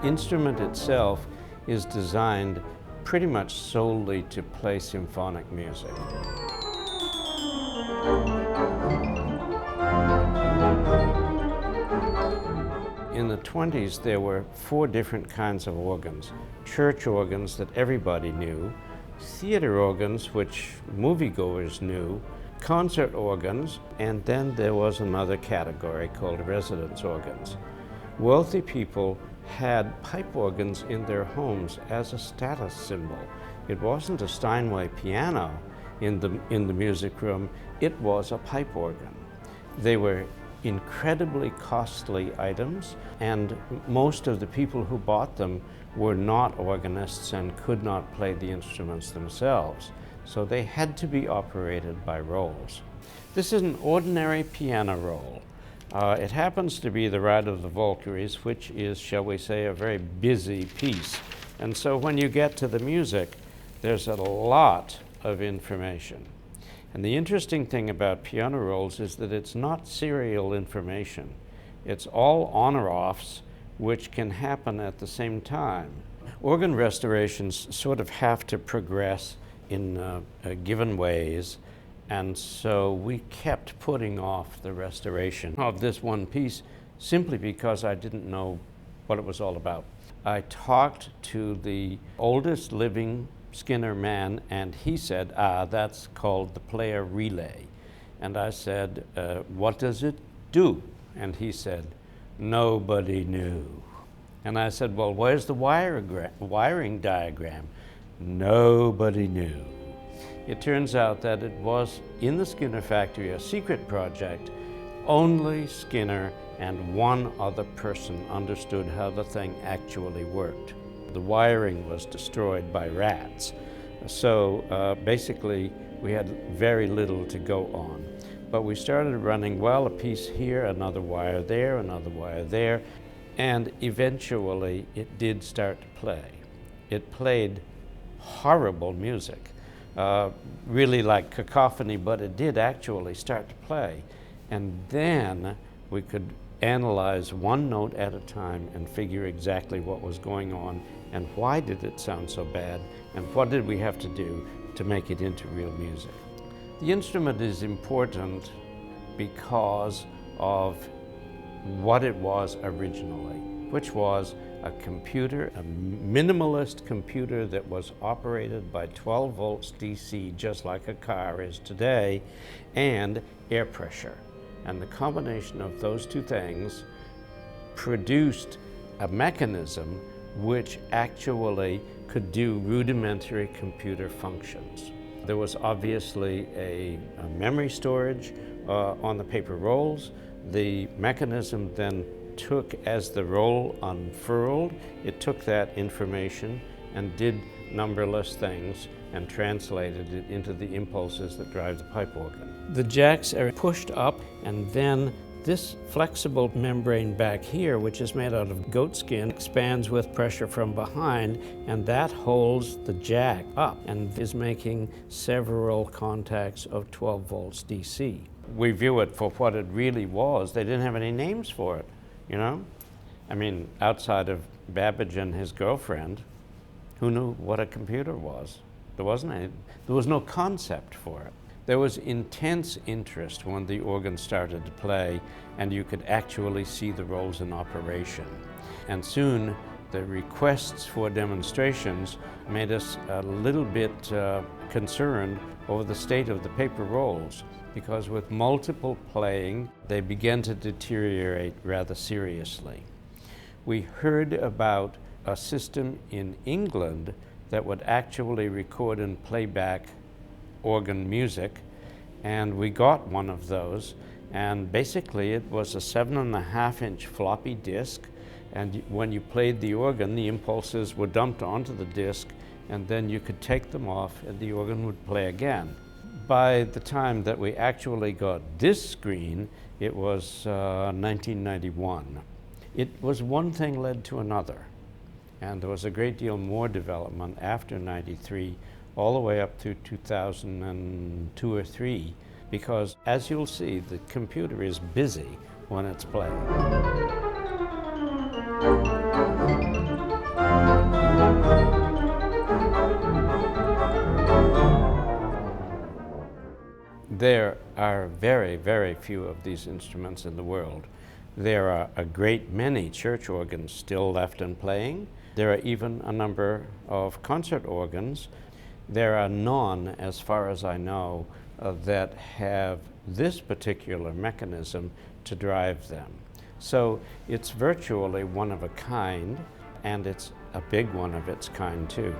instrument itself is designed pretty much solely to play symphonic music. In the 20s, there were 4 different kinds of organs. Church organs that everybody knew, theater organs which moviegoers knew, concert organs, and then there was another category called residence organs. Wealthy people had pipe organs in their homes as a status symbol. It wasn't a Steinway piano in the music room, it was a pipe organ. They were incredibly costly items, and most of the people who bought them were not organists and could not play the instruments themselves, so they had to be operated by rolls. This is an ordinary piano roll. It happens to be the Ride of the Valkyries, which is, shall we say, a very busy piece. And so when you get to the music, there's a lot of information. And the interesting thing about piano rolls is that it's not serial information. It's all on-or-offs, which can happen at the same time. Organ restorations sort of have to progress in given ways, and so we kept putting off the restoration of this one piece simply because I didn't know what it was all about. I talked to the oldest living Skinner man, and he said, that's called the player relay. And I said, what does it do? And he said, nobody knew. And I said, well, where's the wiring diagram? Nobody knew. It turns out that it was in the Skinner factory, a secret project. Only Skinner and one other person understood how the thing actually worked. The wiring was destroyed by rats. So basically, we had very little to go on. But we started running, well, a piece here, another wire there, another wire there, and eventually it did start to play. It played horrible music, really like cacophony, but it did actually start to play. And then we could analyze one note at a time and figure exactly what was going on and why did it sound so bad and what did we have to do to make it into real music. The instrument is important because of what it was originally, which was a computer, a minimalist computer that was operated by 12 volts DC, just like a car is today, and air pressure. And the combination of those two things produced a mechanism which actually could do rudimentary computer functions. There was obviously a memory storage on the paper rolls. The mechanism then took, as the roll unfurled, it took that information and did numberless things and translated it into the impulses that drive the pipe organ. The jacks are pushed up, and then this flexible membrane back here, which is made out of goat skin, expands with pressure from behind, and that holds the jack up and is making several contacts of 12 volts DC. We view it for what it really was. They didn't have any names for it, you know? I mean, outside of Babbage and his girlfriend, who knew what a computer was? There wasn't any, there was no concept for it. There was intense interest when the organ started to play and you could actually see the rolls in operation. And soon the requests for demonstrations made us a little bit concerned over the state of the paper rolls, because with multiple playing, they began to deteriorate rather seriously. We heard about a system in England that would actually record and play back organ music, and we got one of those, and basically it was a 7.5-inch floppy disk, and when you played the organ, the impulses were dumped onto the disk, and then you could take them off and the organ would play again. By the time that we actually got this screen, it was 1991. It was one thing led to another, and there was a great deal more development after '93, all the way up to 2002 or 3, because as you'll see, the computer is busy when it's playing. There are very, very few of these instruments in the world. There are a great many church organs still left and playing. There are even a number of concert organs. There are none, as far as I know, that have this particular mechanism to drive them. So it's virtually one of a kind, and it's a big one of its kind too.